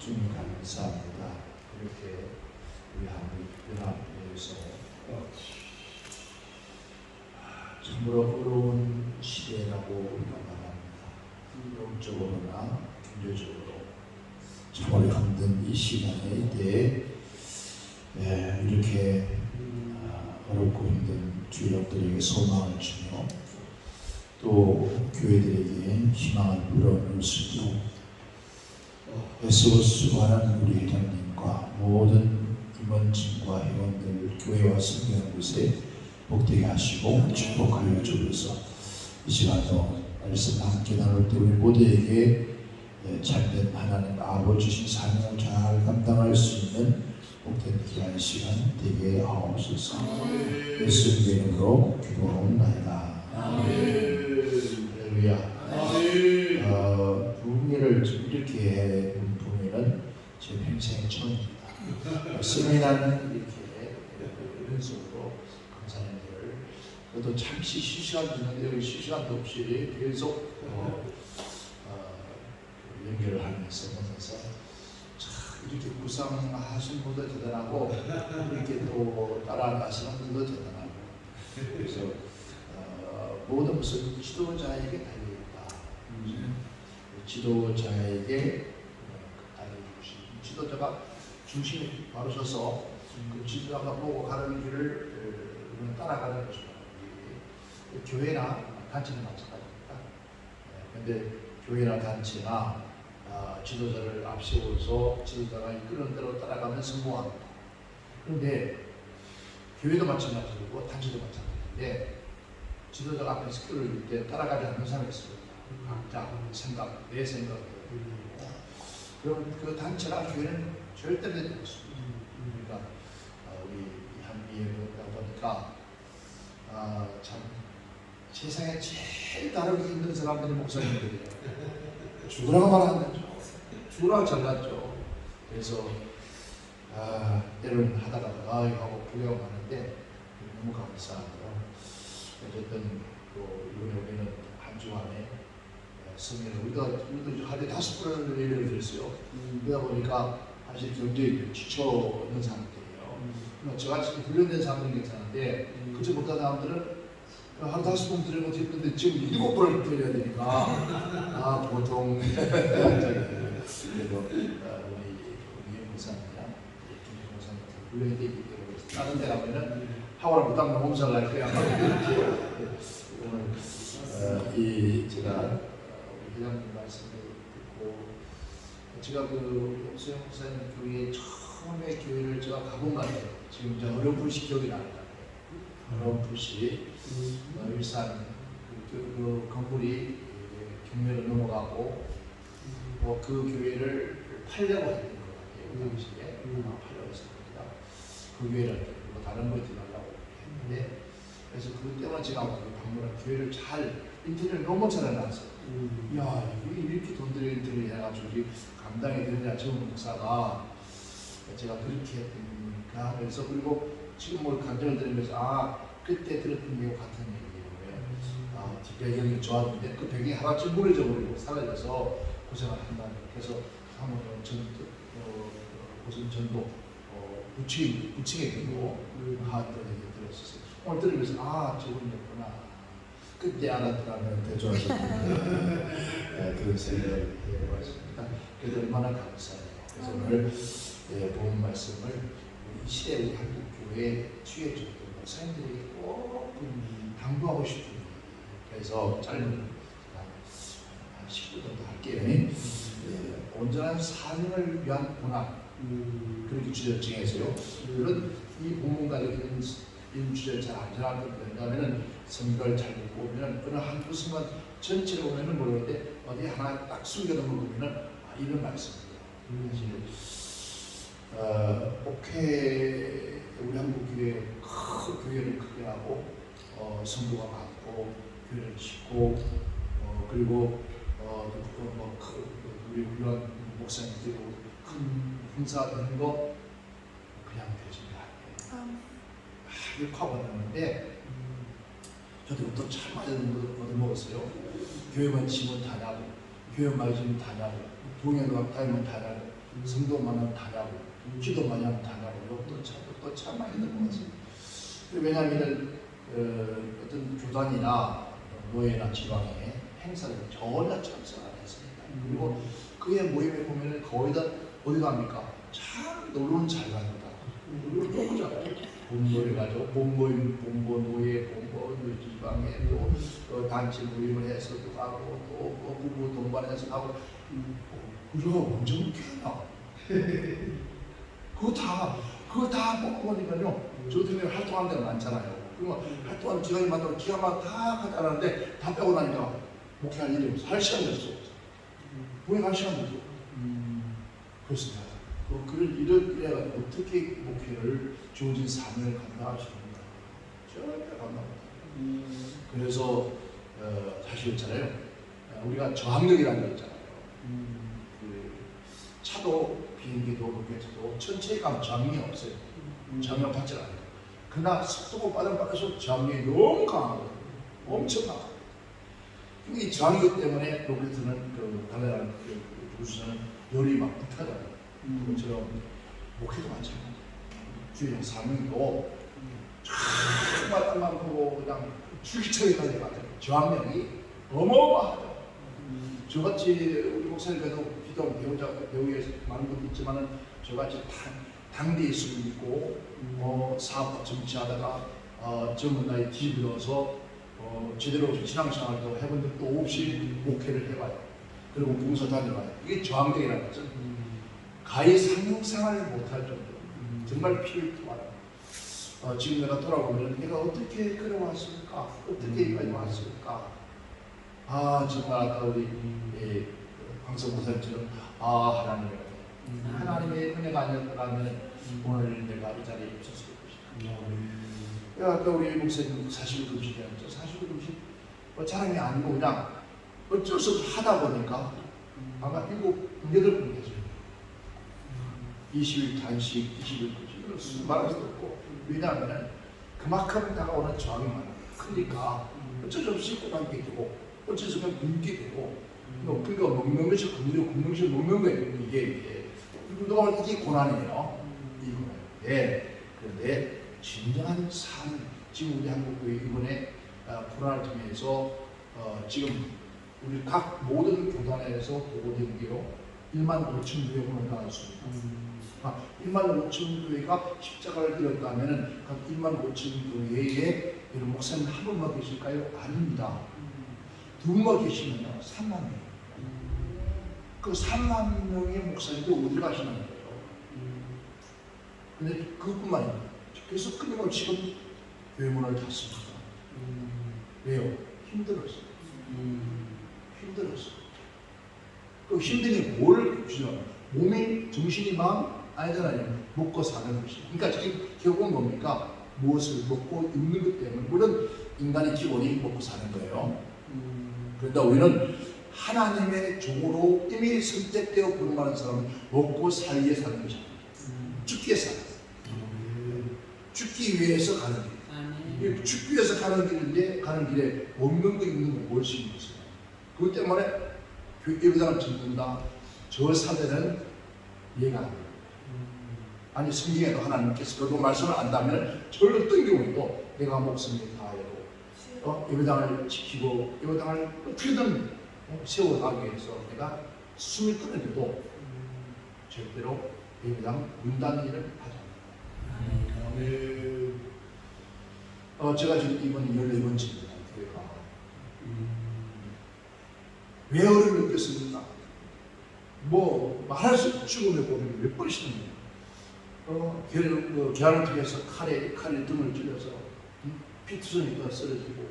주님 감사합니다. 이렇게 우리 한국연합회에서 참으로 어려운 시대라고 우리가 말합니다. 영적으로나 경제적으로 참으로 힘든 이 시간에 대해 이렇게 어렵고 힘든 주역들에게 소망을 주며 또 교회들에게 희망을 불어넣을 수 있도록 애쓰고 수고하는 우리 회장님과 모든 임원진과 회원들 교회와 성교하는 곳에 복되게 하시고 축복하여 주셔서 이 시간도 말씀 함께 나눌 때 우리 모두에게 참된 하나님 아버지 주신 사명을 잘 감당할 수 있는 복된 귀한 시간 되게 하옵소서. 예수님의 이름으로 기도하옵나이다. 할렐루야. 부흥회를 이렇게 부흥회는 제 평생에 처음입니다. 세미나는 이렇게 연속으로 강사님들 그래도 잠시 쉬시간 있는데 쉬시간도 없이 계속 연결을 하면서 이렇게 구상하신 분도 대단하고 이렇게 또 따라가시는 분도 대단하고 그래서 모든 것은 지도자에게 달려있다. 지도자에게 달려주신 지도자가 중심에 바로 서서 그 지도자가 보고 가는 길을 따라가는 것입니다. 교회나 단체는 마찬가지입니다. 그런데 교회나 단체나 지도자를 앞세워서 지도자가 이끄는 대로 따라가면 성공합니다. 그런데 교회도 마찬가지고 단체도 마찬가지인데 지도자가 앞에서 끌어올 때 따라가지 않는 사람이 있습니다. 각자 생각, 내 생각을 그럼 그 단체나 교회는 절대 되지 않습니다. 그러니까 우리 한미에 보니까 참 세상에 제일 다루기 힘든 사람들이 목사님들이에요. 죽으라고 말하는 거죠. 죽으라고 잘났죠. 그래서 때로는 하다가 하고 불려가는데 너무 감사하고요. 어쨌든 이번에 우리는 한 주 안에 성인을 우리도 하루에 5번을 예배를 드렸어요. 그러다 보니까 사실 굉장히 지쳐 있는 상태예요. 저같이 훈련된 사람들은 괜찮은데 그렇지 못한 사람들은 하루 5번 드리는 것도 힘든데 지금 7번을 드려야 되니까 보통 그래도 우리 목사님이랑 김 목사님 훈련이 되기 때문에 다른 데 가면은 하와를 못하면 몸살 날 거야. 오늘 제가 우리 회장님 말씀을 듣고 제가 그 용수영 목사님 교회 처음에 교회를 제가 가본 것 같아요. 지금 이제 어렴풋이 기억이 납니다. 어렴풋이 일산 그 건물이 경매로 넘어가고 그 교회를 팔려고 했던 것 같아요. 그 당시에 팔려고 했습니다. 그 교회를 다른 거 들어가려고 했는데 그래서 그 때문에 제가 방문한 교회를 잘 인테리어를 너무 잘 해놨어요. 야 이렇게 돈 들여 인테리어 해가지고 감당이 되느냐 정 목사가 제가 그렇게 했으니까 그래서 그리고 지금 뭘 간증을 들으면서 그때 들었던 게 같은 얘기예요. 뒷배경이 좋았는데 그 배경이 하나씩 무너져 버리고 사라져서 고생을 한다는 거예요. 그래서 사모님 무슨 전도 부칭에 들고 하던 얘기 들었었어요. 오늘 들으면서 저분이었구나. 그때 알았더라면 더 좋았을 텐데 그런 생각을 해봤습니다. 그래도 얼마나 감사해요. 그래서 오늘 본 말씀을 이 시대 우리 한국 교회에 취해줬던 목사님들이 꼭 당부하고 싶은 그래서 짧은 한 10분 정도 할게요. 온전한 사명을 위한 고난 그렇게 주제를 정해서요. 물론 이 본문 가지고 있는 주제를 잘 안 정하거든요. 왜냐하면 성경을 잘 보고 보면 어느 한두 순간 전체를 보면은 모르는데 어디 하나 딱 숨겨놓은 거 보면은 이런 말씀입니다. 목회 우리 한국 교회 교회를 크게 하고 성도가 많고 교회를 짓고 그리고 우리 훌륭한 목사님들이 큰 행사 되는 거 그냥 되지가 않아요. 하고 나는데 저도 또 참 많이 얻어먹었어요. 교회만 지면 다냐고, 교회만 지면 다냐고, 동행과 다니면 다냐고. 성도 만나면 다냐고, 기도 많이 하면 다냐고, 또 참 많이 듣는 것 같습니다. 왜냐하면 어떤 교단이나 노예나 지방의 행사를 전혀 참석 안 했습니다. 그리고 그의 모임에 보면은 거의 다 어디 갑니까? 참 놀러는 잘 갑니다. 그리고 너무 잘해요. 봄노래 가죠. 봄모임, 봄노예, 봄모 지방에 또 단체 모임을 해서 또 가고 또 부부 동반해서 가고. 그거 언제 그렇게 하나? 그거 다 먹으니까요. 저 같은 경우는 활동하는 데가 많잖아요. 그리고 활동하는 기간이 많다고 기간마다 다 하자는데 다 빼고 나니까 목회할 일이 없어. 할 시간이 없어. 보행할 시간이 없어. 그렇습니다. 그런 일을 어떻게 목회를 주어진 사명을 감당할 수 있는가? 절대 감당 못합니다. 그래서 사실 있잖아요. 우리가 저항력이라는 게 있잖아요. 그 차도 비행기도 로켓도 천체에 가면 저항력이 없어요. 저항력 받지 않아요. 그러나 속도가 빠져서 저항력이 너무 강하거든요. 엄청 강하거든요. 이 저항력 때문에 로켓은 달려가는 우주선은 열이 막 붙어가잖아요. 그것처럼 목회도 마찬가지예요. 주의 사명도 정말 땅만 보고 그냥 줄기차게까지 가요. 저항력이 어마어마하죠. 저같이 우리 목사님께도 기도하고 배우에 많은 분도 있지만은 저같이 당대에 수도 있고 사업 정치하다가 젊은 나이에 뒤집어서 제대로 신앙생활도 해본 적도 없이 목회를 해봐요. 그리고 봉사 다녀봐요. 이게 저항력이라는 거죠. 가히 상생활을 못할 정도로 정말 피를 토하라. 지금 내가 돌아보면 내가 어떻게 그래 왔을까? 어떻게 여기까지 왔을까? 정말 아까 우리 황성 목사님처럼 하나님의 은혜가 아니었다면 오늘 내가 이 자리에 있었을 것이다. 아까 우리 목사님 41금식이었죠. 41금식 자랑이 아니고 그냥 어쩔 수 없이 하다 보니까 아마 7, 8분 계세요. 20일 단식, 20일 금식 말할 수도 없고 왜냐하면 그만큼 다가오는 저항이 크니까 어쩔 수 없이 꼬담게 되고 어쩔 수 없이 굶게 되고 그러니까 먹는 것이 굶는 것이 먹는 거예요. 이게 누가 보면 이게 고난이에요. 이 고난. 그런데 진정한 삶, 지금 우리 한국교회 이번에 코로나를 통해서 지금 우리 각 모든 교단에서 보고된 게요 1만 5천 교회가 나왔습니다. 1만 5천 교회가 십자가를 들었다면 각 1만 5천 교회에 여러분 목사님 한 분만 계실까요? 아닙니다. 두 분만 계시면요 3만 명. 그 3만 명의 목사님도 어디 가시는 거예요? 근데 그것뿐만 아니라 그래서 끊임없이 지금 교회 문을 닫습니다. 왜요? 힘들었어요. 그 힘든 게 뭘 주죠? 몸이, 정신이, 마음 아니잖아요. 먹고 사는 것이. 그러니까 결국은 뭡니까? 무엇을 먹고 입는 것 때문에 물론 인간의 기본이 먹고 사는 거예요. 그런데 우리는 하나님의 종으로 이미 선택되어 부름하는 사람은 먹고 살기에 사는 것입니다. 죽기 위해 사는 거예요. 죽기 위해서 가는 길. 죽기 위해서 가는 길인데 가는 길에 먹는 거 입는 거 뭘 신경 써요. 그것 때문에 예배당을 짓는다. 저 사대는 이해가 안 돼요. 아니 성경에도 하나님께서 그도 말씀을 안다면 저를 어떤 경우에도 내가 목숨을 다하고 예배당을 지키고 예배당을 어떻게든 세워가기 위해서 내가 숨이 끊어져도 절대로 예배당 문 닫는 일을 하지 않는다. 제가 지금 이번 14번째입니다. 교회가 왜 어려움을 느꼈습니까? 뭐 말할 수 없이 죽음의 고비를 몇 번씩 계란을 통해서 칼에 등을 찔려서 피투성이 또 쓰러지고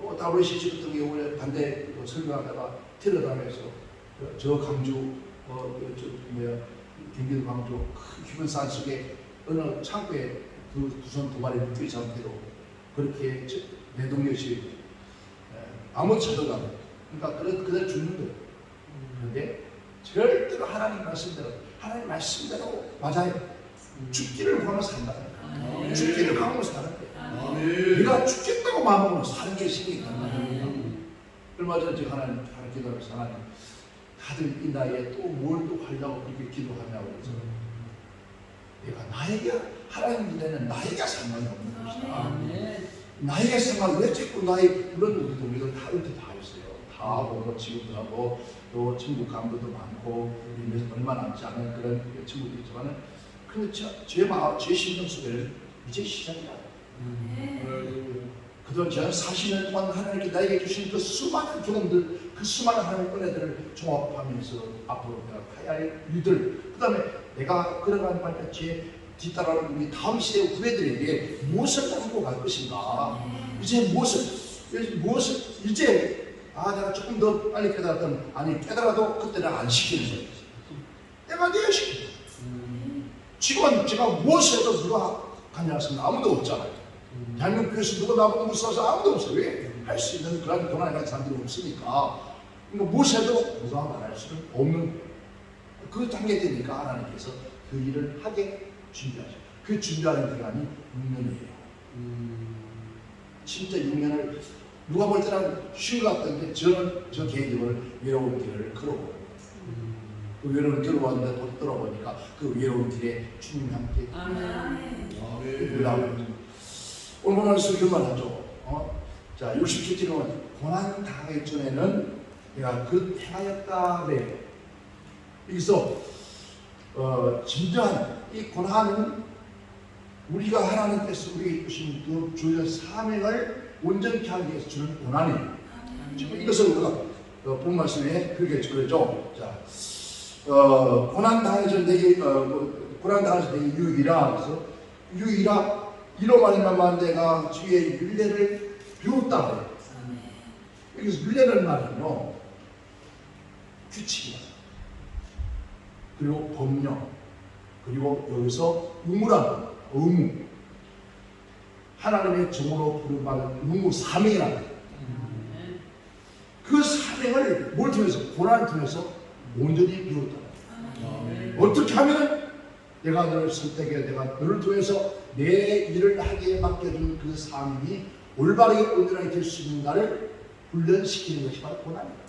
WCC 같은 경우에 반대 설교하다가 테러당해서 저 강주 경기도 강주 큰 기분 산속에 어느 창고에 두 손 두 발이 묶여 있는 상태로 그렇게 내동력이 아무 쳐도가 그러니까 그대로 죽는 거예요. 그런데 절대로 하나님 말씀대로 맞아요. 죽기를 원하면 산다. 죽기를 원하면 사는 거예요. 네가 죽겠다고 마음먹으면 사는 게 생기는 거예요. 얼마 전에 제가 하나님 기도하면서 하나님 다들 이 나이에 또 뭘 또 하려고 그렇게 기도하냐고 그래서 내가 나에게 하나님 일에는 나이가 상관이 없는 것이다. 나이가 상관 왜 자꾸 나이 물론 우리들 다 은퇴 다 했어요. 다 하고 지금도 하고 또 친구 간부도 많고 우리 얼마 남지 않은 그런 친구들이 있지만은 근데 제 심령 속에는 이제 시작이야. 그동안 제가 40년 동안 하나님께 나에게 주신 그 수많은 경험들, 그 수많은 하나님의 은혜들을 종합하면서 앞으로 내가 가야 할 일들, 그 다음에 내가 걸어가는 발같이 뒤따라오는 우리 다음 시대 후배들에게 무엇을 하고 갈 것인가. 이제 무엇을 이제 내가 조금 더 빨리 깨달았다면 아니 깨달아도 그때는 안 시키는 거예요. 내가 내야 시키는 거예요. 지금은 제가 무엇을 해도 누가 관여하시면 아무도 없잖아요. 대한민국에서 누가 나보고 무서워서 아무도 없어요. 왜? 할 수 있는 그런 권한이 가진 사람들이 없으니까. 그러니까 무엇해도 누가 말할 수는 없는 그 단계에 되니까 하나님께서 그 일을 하게 준비하죠. 그 준비하는 기간이 6년이에요. 진짜 6년을 누가 볼 때는 쉬운 것 같던데 저는 저 개인적으로 외로운 길을 걸어보고 그 외로운 길을 왔는데 또 떨어보니까 그 외로운 길에 주님 함께 오늘 말씀 그만하죠. 자, 67절은 고난 당하기 전에는 내가 그 행하였다 그래요. 여기서 진정한 이 고난은 우리가 하나님께서 우리에게 주신 그 주의 사명을 온전히 하기 위해서 주는 고난이에요. 지금 이것을 우리가 본 말씀에 그렇게 그러죠. 자, 고난 당하기 전에 내게 고난 당하기 전에 내게 유익이라. 그래서 유익이라 이로 말미암아 내가 주의 율례를 배웠다 그래요. 여기서 율례라는 말은요 규칙이야. 그리고 법령, 그리고 여기서 의무라는 의무, 하나님의 종으로 부름받은 의무 사명이라는 거예요. 그 사명을 뭘 통해서? 고난을 통해서 온전히 배웠다. 어떻게 하면 내가 너를 선택해 내가 너를 통해서 내 일을 하기에 맡겨준 그 사명이 올바르게 온전하게 될 수 있는가를 훈련시키는 것이 바로 고난입니다.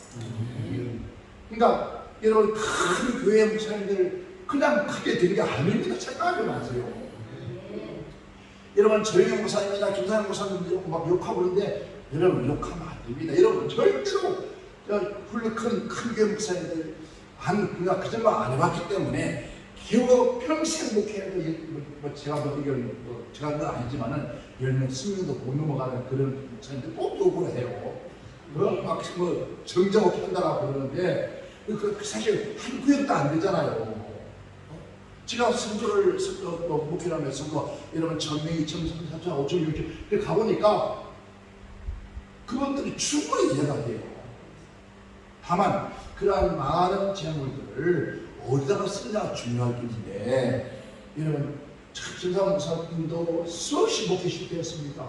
그러니까 여러분 큰 교회 목사님들 그냥 크게 되는 게 아닙니다. 착각하지 마세요. 여러분 저희 목사님이나 김상현 목사님들 막 욕하고 그러는데 여러분 욕하면 안 됩니다. 여러분 절대로 큰 교회 목사님들 그냥 그 정도 안 해봤기 때문에 겨우 평생 목회해도 제가 제가 건 아니지만은 10년, 20년도 못 넘어가는 그런 목사님들 꼭 욕을 해요. 막 정정없게 한다고 그러는데 사실 한 구역도 안 되잖아요. 제가 선조를 목회를 하면서 여러분 1000명, 2000명, 3000명, 5000명 이렇게 가보니까 그것들이 충분히 이해가 돼요. 다만 그러한 많은 재물들을 어디다가 쓰느냐가 중요할 일인데 여러분 김상현 목사님도 수없이 목회 실패했습니다.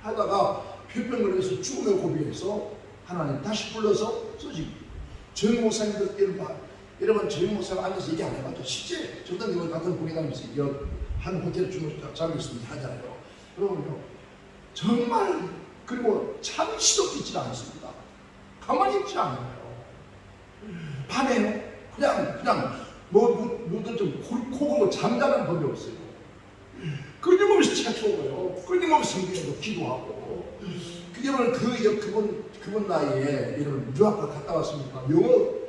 하다가 표병을 해서 죽음의 고비에서 하나님 다시 불러서 써지. 저희 목사님들 여러분 저희 목사가 앉아서 얘기 안 해봤죠. 실제 저도 같은 공회당에서 한 호텔에 잠이 있습니다 하잖아요. 여러분요 정말 그리고 잠시도 있지 않습니다. 가만히 있지 않아요. 밤에요 그냥 뭐든 좀 코고고 잠자는 법이 없어요. 끊임없이 책 읽어요. 끊임없이 성경에도 기도하고. 여러분 그분 나이에 여러분 유학을 갔다 왔습니까? 영어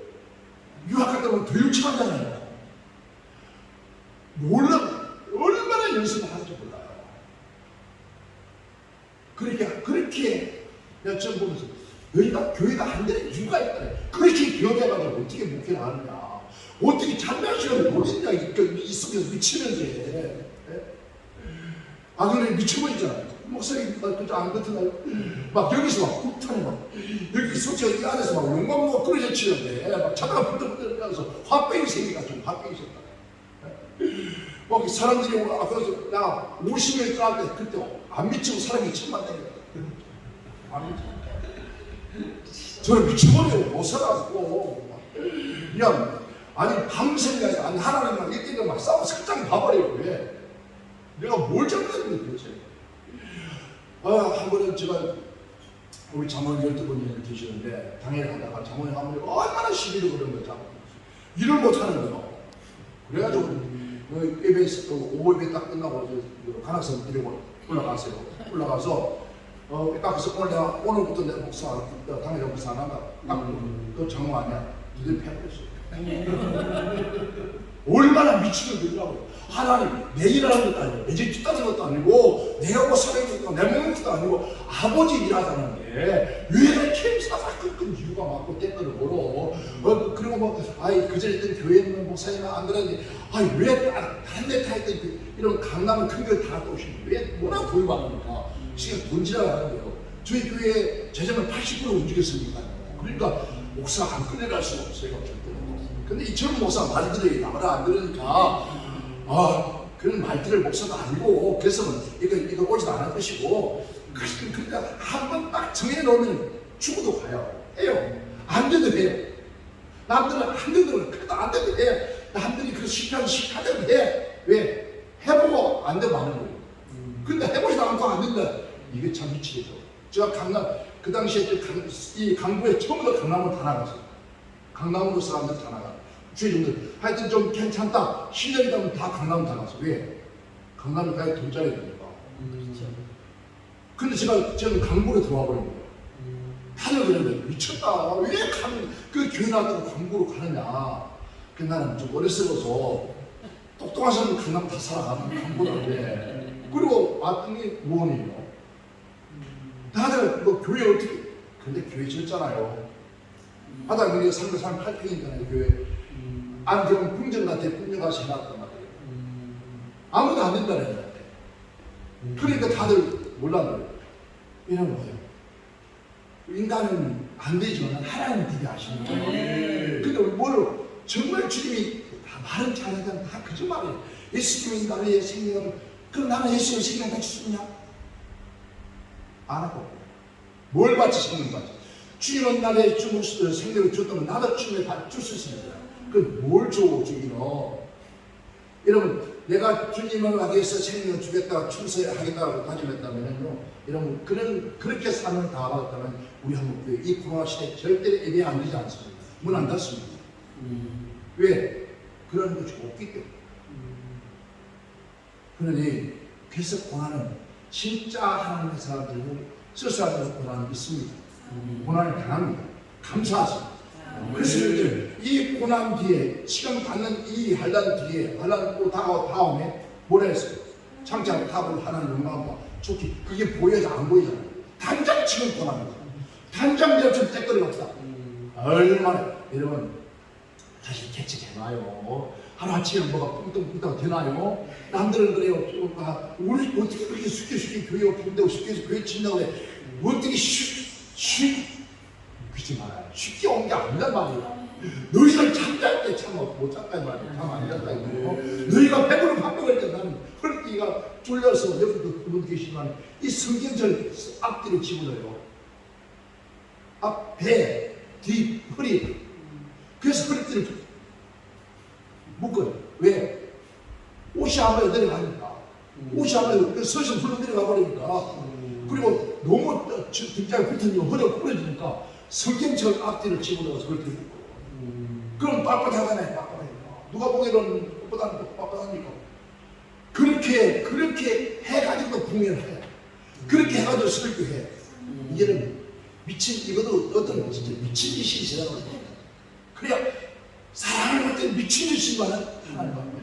유학 갔다 오면 교육청하잖아요. 얼마나 연습을 하는지 몰라요. 그렇게 내가 처음 보면서 여기가 교회가 안 되는 이유가 있다. 그렇게 교회가지고 어떻게 목회를 하느냐. 어떻게 잠깐 시간을 모르냐. 이 속에서 미치면서 해. 그래 미쳐버리잖아요. 목사님 그저 안 같으나요? 막 여기서 막 폭탄이 막 여기 속죄 이 안에서 막 용광로가 끊어져 치는데 막 차가가 붙어서 화병이 생겨가지고 화병이 생겼다. 막 사람들이 앞에서 나 50명 까는데 그때 안 미치고 사람이 1000만 되겠다. 안 미치고 저는 미쳐버려요. 못 살아가지고 그냥 아니 밤새가 아니 하나님이랑 1대가 막 싸워서 살짝 봐버려요. 왜? 내가 뭘 잘못했는데 도대체. 한 번은 제가 우리 장모님 12분이 계시는데 당연히 가다가 장모님 한 분이 얼마나 시비를 거는 거죠. 일을 못하는 거예요. 그래가지고 예배 오후예배 딱 끝나고 관악산 데리고 올라가세요. 올라가서 딱 그래서 오늘부터 내 목사 당연히 목사 안 한다. 너 장모 아니야? 너희 패버렸어. 얼마나 미치는 거더라고요. 하나님 내 일하는 것도 아니고 내 집 짓다는 것도 아니고 내가 뭐 사는 것도 내 먹는 것도 아니고 아버지 일하자는 게 왜 이렇게 사사건건 이유가 많고 때때로 걸어. 그리고 뭐 그전에 있던 교회에 있는 목사님은 안 그러는데 왜 다른 데 타 있던 이런 강남은 큰 교회 다 오시는 왜 뭐나 돈이 많으니까 지금 돈 지나가는 거예요. 저희 교회 재정을 80% 움직였으니까. 그러니까 목사 안 끌려갈 수가 없어요. 근데 이처럼 목사 말들이 나가라 안 그러니까 그런 말들을 목사도 아니고 그래서 이거 오지도 않을 것이고 그러니까 한 번 딱 정해놓으면 죽어도 가요. 해요. 안 돼도 해요. 남들은 안 되더라도 그래도 안 돼도 해. 남들이 그 실패하는 실패하대로 해. 왜? 해보고 안 되면 하는 거예요. 근데 해보지도 않고 안 된다. 이게 참 미치겠죠. 제가 강남 그 당시에 이 강북에 처음으로 강남으로 다 나갔어요. 강남으로 사람들 다 나가. 주의종들 하여튼 좀 괜찮다. 10년이 되면 다 강남 다 갔어. 왜? 강남에 가야 돈 짜야 되니까. 근데 저는 강북으로 들어와 버린 거예요. 다들 그러는데 미쳤다. 왜 그 교회 나왔다고 강북으로 가느냐. 그 나는 좀 어렸어서 똑똑한 사람은 강남 다 살아가는 강북인데 그리고 왔더니 무언이에요. 다들 뭐 교회 어떻게 근데 교회 지었잖아요. 하다 우리가 338평이잖아요 교회. 안경 궁정한테 궁정가서 해놨단 말이에요. 아무도 안 된다는 거예요. 그러니까 다들 몰랐어요. 이런 거예요. 인간은 안 되지만 하나님 되게 아시는 거예요. 근데 뭘 정말 주님이 다 말은 잘하잖아. 다 거짓말이에요. 예수님이 나의 생명을 그럼 나는 예수님의 생명을 같이 쓰냐? 안 하고 뭘 받지 생명 받지? 주님은 나의 생명을 줬다면 나도 주님의 줄 수 있습니다. 뭘 줘 주기는? 여러분 내가 주님을 하기 위해서 생명을 주겠다 충성하겠다고 다짐했다면요. 여러분 그렇게 삶을 다 받았다면 우리 한국교회 이 코로나 시대에 절대 예배 안 되지 않습니다. 문 안 닫습니다. 왜? 그런 것이 없기 때문에. 그러니 그래서 고난은 진짜 하나님의 사람들은 쓸쓸한 고난이 있습니다. 고난을 당합니다. 감사하십니다. 그래서 이 고난 뒤에 시간 받는 이 환난 뒤에 환난 또 다음에 뭐라 했어요? 창자를 타고 하나님 영광과 좋기 이게 보여야 안 보이잖아요. 당장 지금 고난입니다. 당장 좀 떼거리 갑시다. 얼마나 여러분 다시 개척해놔요. 하루아침에 뭐가 뿡뚱뿡뚱 되나요? 남들은 그래요. 우리 어떻게 그렇게 쉽게 교회 오픈되고 쉽게 교회 친다고 그래. 어떻게 그러지 말아요. 쉽게 온 게 아니란 말이에요. 너희들 잠잘 때 참 못 잤단 말이에요. 잠 안 잤다 이거. 너희가 배부른 밥 먹을 때 나는 허리띠가 졸려서 여기도 그분 계시지만 이 성경절 앞뒤로 집어넣어요. 앞, 배, 뒤, 허리. 그래서 허리띠를 묶어요. 왜? 옷이 아무리 내려가니까. 옷이 아무리 서서 불러 내려가 버리니까. 그리고 너무 등장에 붙으니까 허리가 부러지니까 성경철 앞뒤를 집어넣어서 그렇게 묶어요. 그럼 빳빳하잖아요. 빳빳하니까. 누가 보기에는 빳빳하니까. 그렇게 해가지고 공연해요. 그렇게 해가지고 설교해. 이제는 이것도 어떤 진짜 미친 짓이 있어요. 그래야 사랑을 할 때 미친 짓이지만은 하나님 앞에.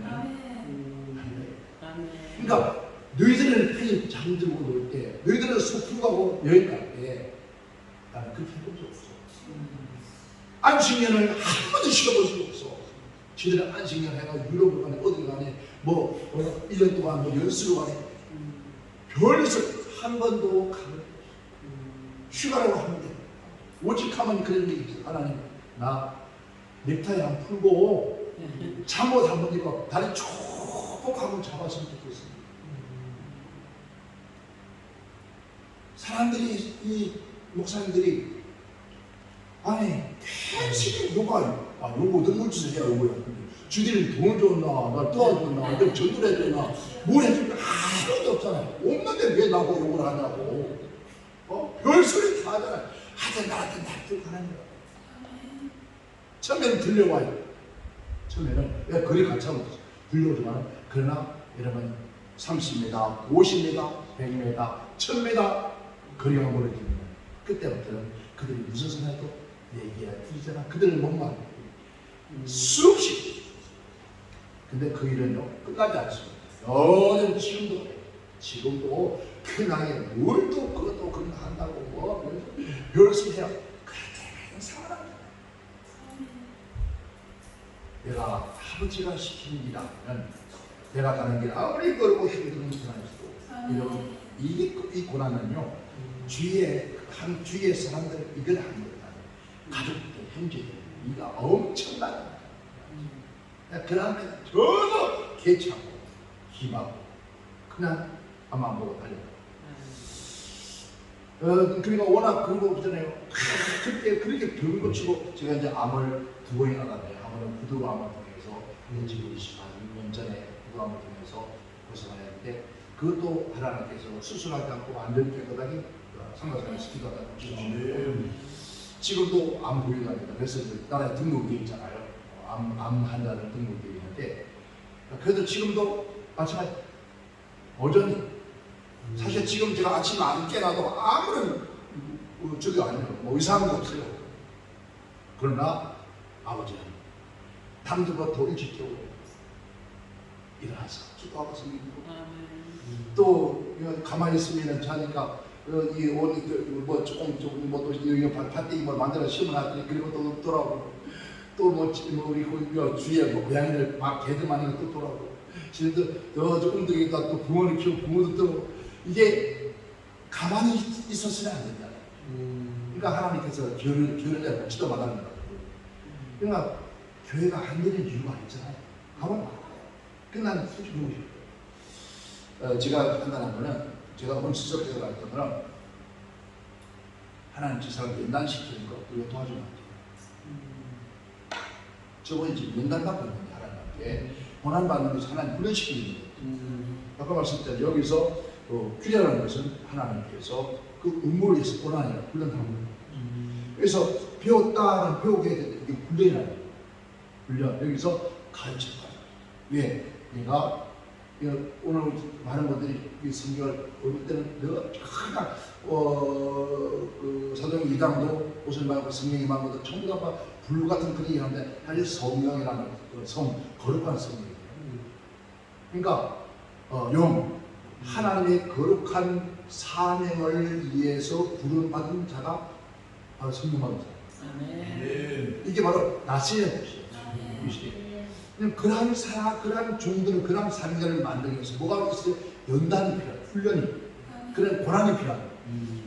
그러니까 너희들은 편히 잠들고 놀 때, 너희들은 소풍 가고 여행 갈 때, 나는 그렇게 해본 적 없어. 안식년을 한 번도 쉬어본 적 없어. 저희들은 안식년 해가지고 유럽을 가네, 어딜 가네, 1년 동안 연수를 가네. 별에서 한 번도 가면 휴가라고 하는데, 오직 하면 그런 얘기 있어. 하나님, 나 넥타이 안 풀고, 잠옷 한 번 입고, 다리 쭉 한번 잡았으면 좋겠습니다. 사람들이, 이 목사님들이, 아니, 계속 요거 어떤 물질을 해야 요거야. 주들이 돈을 줬나, 나 도와줬나, 내 전도를 해줬나, 뭘 해줬나, 아무것도 없잖아요. 없는데 왜 나보고 욕을 하냐고. 별소리 다 하잖아. 하여튼 나한테 날 하나님. 처음에는 들려와요. 처음에는 왜 거리 같이 하고 들려오지만 그러나 여러분 30m, 50m, 100m, 1000m 거리가 멀어집니다. 그때부터는 그들이 무슨 소리도 얘기야 들리잖아. 그들을 목만 수없이. 근데 그 일은요 끝나지 않습니다. 여전히 지금도 편하게 뭘 또 그것도 그런 거 한다고 뭐 별소리 해요. 그렇게 상관합니다. 내가 아버지가 시키는 일 하면 내가 가는 길 아무리 걸고 힘든 고난이도 이런 이 고난은요 주위에 사람들 이걸 하는 거다. 가족들, 형제들 이가 엄청나다. 그다음에 저도 개차고 힘하고 그냥 아마 안 보고 달려. 그러니까 워낙 그런 거 없잖아요. 그때 그렇게 병 고치고 제가 이제 암을 2번이나 나왔는데 암은 부두암을 통해서 지금 26년 전에 부두암을 통해서 고생하였는데 그것도 하나님께서 수술하지 않고 완전히 깨끗하게 상가상에 시키다가 지금도 암 보유합니다. 그래서 나라에 등록되어 있잖아요. 암 환자들 등록되어 있는데 그래도 지금도 마찬가지 여전히 사실 지금 제가 아침에 안 깨나도 아무런 저기 아니에요. 뭐 이상한 거 없어요. 그러나 아버지는 밤새고 더 일찍 깨우고 일어나서 기도하고 섬기고 또 가만히 있으면 자니까 뭐 조금 뭐또 밭대기 뭐 만들어 심어놨더니 그리고 또 돌아오고 또 뭐 우리 주위에 뭐 고양이들 막 개들 많은 것도 돌아오고 지금도 더 조금 더 있다 또 부모를 키우고 부모도 또 이게 가만히 있었으면 안 된다. 그러니까 하나님께서 교회를 내가 묻지도 말라는 거예요. 그러니까 교회가 안 되는 이유가 있잖아요. 가만 말아요. 끝나는 솔직히 보고 싶어요. 제가 판단한 거는 제가 오늘 지적해서 말했던 거는 하나님 저 사람 연단시키는 거 그거 도와주면 안 돼요. 저번에 지금 연단받고 있는데 하나님께 고난받는 것을 하나님 훈련시키는 거예요. 아까 말씀드렸죠. 여기서 규례라는 것은 하나님께서 그 음모를 위해서 고난이라 훈련하는 거예요. 그래서 배웠다는 배우게 되는 게 훈련이라는 거예요. 훈련. 여기서 가르쳐봐요. 왜? 내가 오늘 많은 분들이 이 성경을 볼 때는 내가 항상 그 사도행 2장도 옷을 말고 성경이 말고도 전부 다 불같은 그런 얘기를 하는데 사실 성령이라는 거룩한 성령이에요. 그러니까 하나님의 거룩한 사명을 위해서 부름받은 자가 바로 성령받은 자. 이게 바로 나시의 뜻이에요. 그러한 종들은 그러한 사명자를 만들기 위해서 뭐가 있어요? 연단이 필요해요. 훈련이. 그런 고난이 필요해요.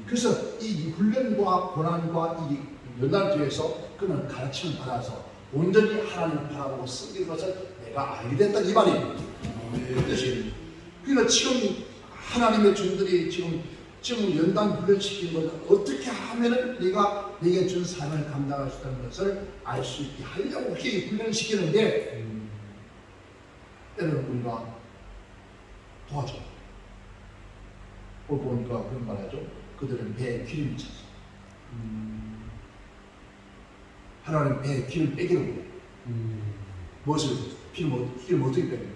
그래서 이 훈련과 고난과 이 연단을 통해서 그는 가르침을 받아서 온전히 하나님을 바라보고 쓰는 것을 내가 알게 됐다 이 말이에요. 그 뜻이에요. 그러니까 지금 하나님의 종들이 지금 연단 훈련시키는 것은 어떻게 하면은 네가 내게 준 사명을 감당할 수 있다는 것을 알 수 있게 하려고 이렇게 훈련시키는데 때로는 우리가 도와줘. 보니까 그런 말 하죠. 그들은 배에 기름이 찼어. 하나님 배에 기름 빼기로 그래. 무엇을 기름 어떻게 뺍니까?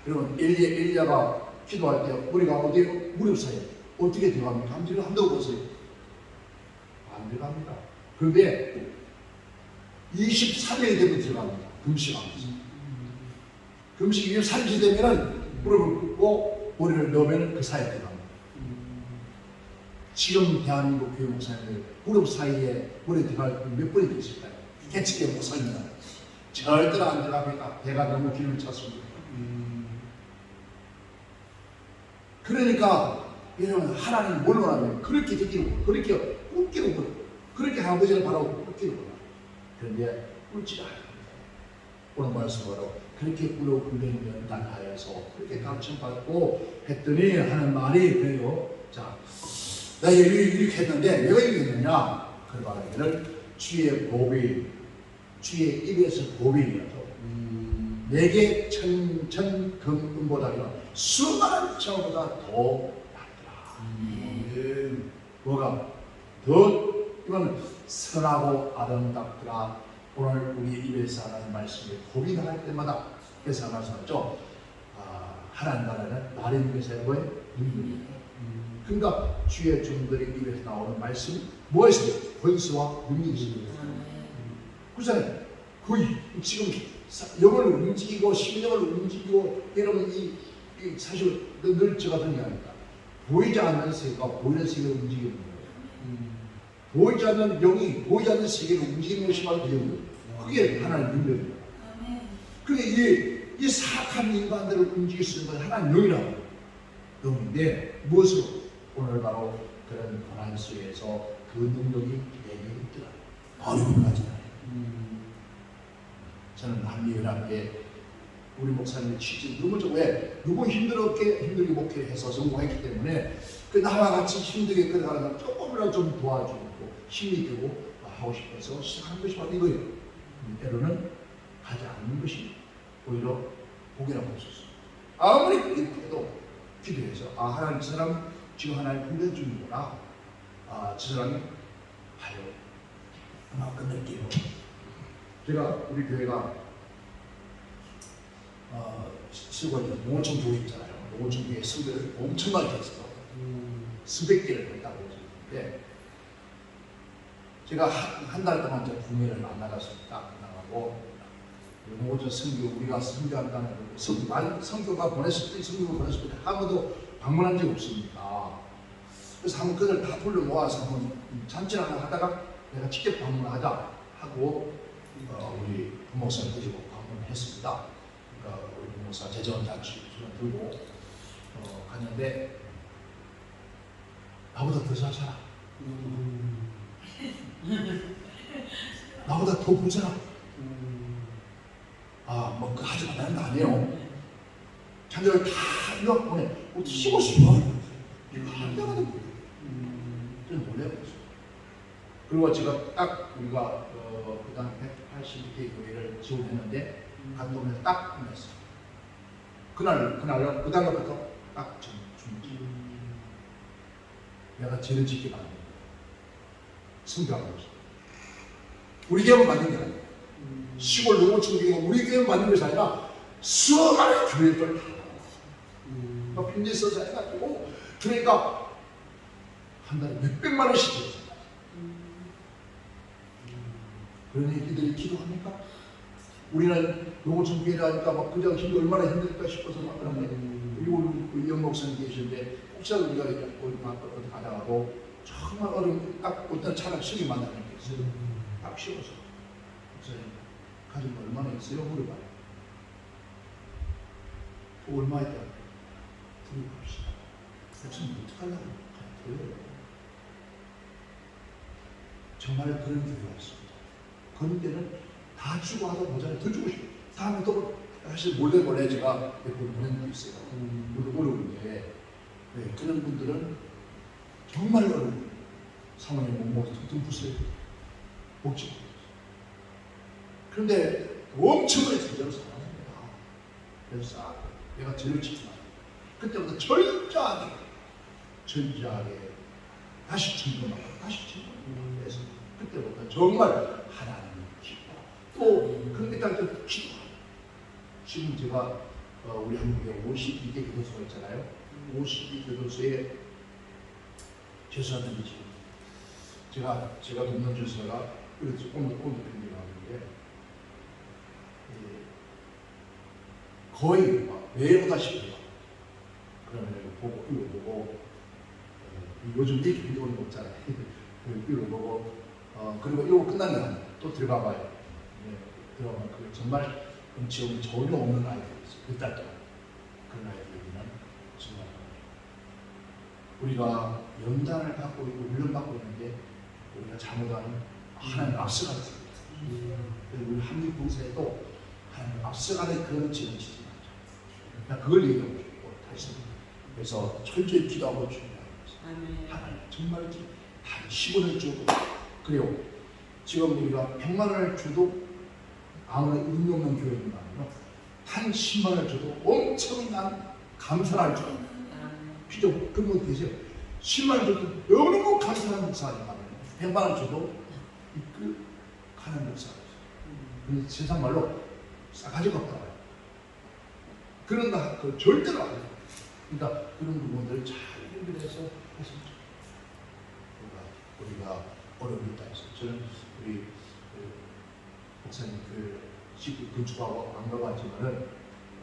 여러분 엘리야가 기도할 때 우리가 어디에 무릎 사이에 어떻게 들어갑니까? 한번 보세요. 안 들어갑니다. 그런데 23일이 되면 들어갑니다. 금식하면서. 금식 23일이 되면 무릎을 꿇고 머리를 넣으면 그 사이에 들어갑니다. 지금 대한민국 교회 목사님들 무릎 사이에 머리 들어갈 몇 번이 되실까요? 개측의 목사입니다. 절대로 안 들어갑니다. 배가 너무 기름을 찼습니다. 그러니까 여러분 하나님 뭘 원하면 그렇게 되기로 그렇게 웃기로 그렇게 아버지를 바라고 웃기로 그런데 꿀지가 않습니다. 오늘 말씀으로 그렇게 꿀로 훈련을 단하여서 그렇게 가르침받고 했더니 하는 말이 그래요. 자, 나 이렇게 했는데 내가 이렇게 했느냐? 그 말하기를 주의 법이 주의 입에서 법이라도 내게 천금보다 수많은 천보다 더 낫더라. 뭐가 더 이거는 선하고 아름답더라. 오늘 우리 입에서 하는 말씀을 고민할 때마다 그래서 말씀하죠. 하나님 나라는 나를 위해서 하는 거예요? 능력이에요. 그러니까 주의 종들의 입에서 나오는 말씀이 뭐가 있어요? 권세와 능력이 있습니다. 그렇잖아요. 거의 지금 영을 움직이고 심령을 움직이고 여러분 이 사실 늘 제가 그런 얘기합니다. 보이지 않는 세계가 보이는 세계를 움직이는 거예요. 보이지 않는 영이 보이지 않는 세계를 움직이는 것이 바로 영이에요. 그게 하나님의 능력입니다. 그게 이 사악한 인간들을 움직일 수 있는 건 하나님의 영이라고. 영인데 무엇으로? 오늘 바로 그런 고난 속에서 그 능력이 내게 있더라. 어려움을 가지나요. 저는 한미연합에 우리 목사님의 취지 너무 너무 힘들게 목회해서 성공했기 때문에 그 나와 같이 힘들게 끌어가는 사람 조금이라도 좀 도와주고 힘이 되고 하고 싶어서 시작하는 것이 바로 이거예요. 때로는 하지 않는 것이 오히려 복이라고 할 수 있어요. 아무리 이렇게도 기도해서 하나님 저 사람 지금 하나님 훈련 중이구나. 저 사람이 하여 아마 끝낼게요. 제가 우리 교회가 실거주 농어촌 교회 있잖아요. 농어촌 교회 선교를 엄청나게 했어요. 수백 개를 했다고 했는데 제가 한 달 동안 제 부모를 만나갔습니다. 나가고 농어촌 선교 우리가 선교한다는 선교가 보냈을 때 선교가 보냈을 때 아무도 방문한 적이 없습니다. 그래서 한번 그들 다 불러 모아서 한번 잔치를 하다가 내가 직접 방문하자 하고 우리 부목사님 데리고 방문했습니다. 그러니까 우리 부목사 제전 잔치 들고 갔는데 나보다 더 잘 살아. 나보다 더 부자라. 뭐 그 하지 말라는 거 아니에요. 자녀를 다 유학 보내. 쉬고 싶어. 한 대가 더 좀 놀래요. 그리고 제가 딱 우리가 그 다음 180개 교회를 지원했는데 갔다 오면서 딱 끝냈어요. 그날 그 다음부터 딱 준비. 내가 죄를 짓게 만든 거예요. 성교하는 것이. 우리 교회만 만든 게 아니에요. 시골 농어촌 교회가 우리 교회만 만든 것이 아니라 수많은 교회들 다 막 빈대 써서 해가지고 그러니까 한 달에 몇백만 원씩 줘요. 그런 얘기들이 기도합니까? 우리는 농어촌 교회라니까 막 그저 얼마나 힘들까 싶어서 막 그런데 우리 영 목사님 계시는데 혹시라도 우리가 어디 가다가도 정말 어려운 딱 어떤 차라리 시기 만나는 게 있어요. 딱 쉬어서 목사님 가진 거 얼마나 있어요? 물어봐요. 얼마 있다? 드리고 합시다. 목사님 어떡하려고 그래요? 정말 그런 교회가 있습니다. 그런 때는 다 주고 하다 모자라요. 더 주고 싶어요. 다음에 또 사실 몰래 제가 몇 번 보낸 적이 있어요. 어려운데 그런 분들은 정말 어려운 상황에 몸도 퉁퉁 부수요. 먹지 못해요. 그런데 엄청나게 제대로 살았습니다. 그래서 내가 죄를 짓지 마. 그때부터 철저하게 다시 증거하고 다시 증거하고 그래서 그때부터 정말 하나님 기뻐. 또 그렇게 따라서 기도하고 지금 제가 우리 한국에 52개 교도소가 있잖아요. 52 교도소에 죄수한테 제가 돕는 죄수가 그래서 오늘 팬들이 나왔는데 거의 매일 오다시피 그러면 이거 보고 요즘 이렇게 비디오는 없잖아요. 이거 보고 그리고 이거 끝난 게 아니에요. 또 들어가봐요. 들어가면 그 정말 음치움이 전혀 없는 아이들이 있어요. 몇 달 동안 그런 아이들이면 정말 우리가 연단을 받고 있고 훈련받고 있는데 우리가 잘못하면 하나님 앞서가는 겁니다. 우리 한국 봉사에도 하나님 앞서가는 그런 지는 치지 말자. 그걸 얘기하고 싶고 다시 그래서 철저히 기도하고 준비하는 거죠. 하나님 정말 한 10원을 줘도 그래요. 지금 우리가 100만 원을 줘도 아무리 의미 없는 교회는 아니라 한 10만 원을 줘도 엄청난 감사할 줄 알아요. 그러면 되세요. 10만 줘도 너무 감사한 목사니까 100만 원 줘도 이끌 가는 목사가 있어요. 세상 말로 싸가지가 없다. 그런다 그 절대로 안 돼요. 그러니까 그런 부분들을 잘 연결해서 했으면 좋겠어요. 우리가 어려움이 있다 해서 저는 우리 목사님 그 시구 건축하고 안 가봤지만은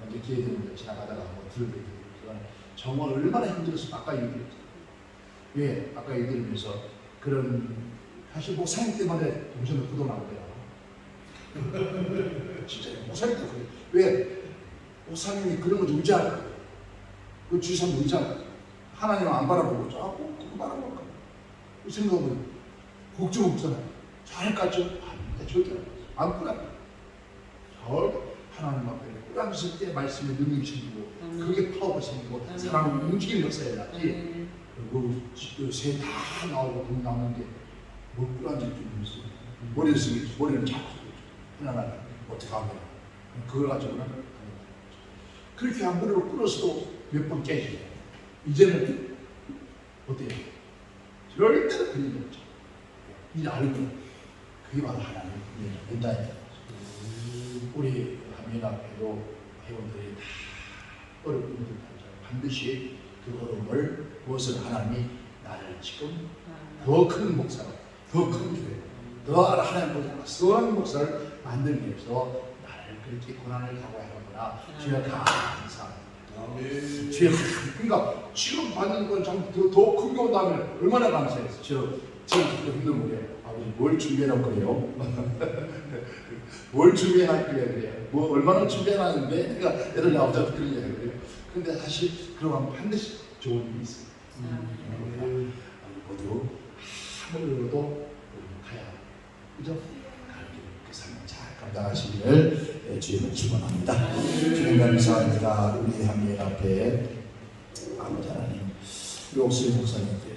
이제 기회 되면 지나가다가 한번 들게 되지만 정말 얼마나 힘들어서 아까 얘기했죠. 왜 아까 얘기하면서 그런 사실 목사님 때문에 동생을 부도나고요. 진짜 목사님 때문에 왜 목사님이 그런 걸 의지할 거예요. 그 주사님 의지할 거예요. 하나님 안 바라보고 자꾸 그거 바라볼 거예요. 그 생각은 걱정 없잖아요. 잘 깠죠? 아닙니다. 절대 안 꾸락해요. 절 하나님 앞에 꾸락했을 때 말씀에 능력이 생기고 그게 파워가 생기고 사람을 움직이는 역사에 났지. 그리고 새다 나오고 돈 나오는 게 뭘 꾸락이 좀 있어요. 머리를 쓰겠지. 머리를 잡고 하나님 어떻게 하면 그걸 가지고는 그렇게 한 무리로 끌어서도 몇 번 깨지죠. 이제는 어때요? 절대로 그런 일 없죠. 이 알면 그게 바로 하나님의 은혜다. 우리 한민앞에도 회원들이 다 어려운 일들 반드시 그 어려움을 무엇을 하나님이 나를 지금 더 큰 목사로, 더 큰 교회, 더 하나님보다 선한 목사를 만들기 위해서 나를 그렇게 고난을 각오하는구나. 주여 감사합니다. 주여, 그러니까 지금 받는 건 참 더 큰 게 온다면 얼마나 감사했어. 지금 힘든 거예요. 아버지 뭘 준비해놓을 거예요? 뭘 준비해놓을 거예요? 뭐 얼마나 준비해놨는데 내가 애들 나오자도 그런 얘기를 그래요. 근데 사실 그러면 반드시 좋은 일이 있어요. 모두 하늘로도 가야 그죠? 그 삶을 잘 감당하시기를 주님을 축원합니다. 주님 감사합니다. 우리 한민 앞에 아버지 하나님, 우리 옥수리 목사님께서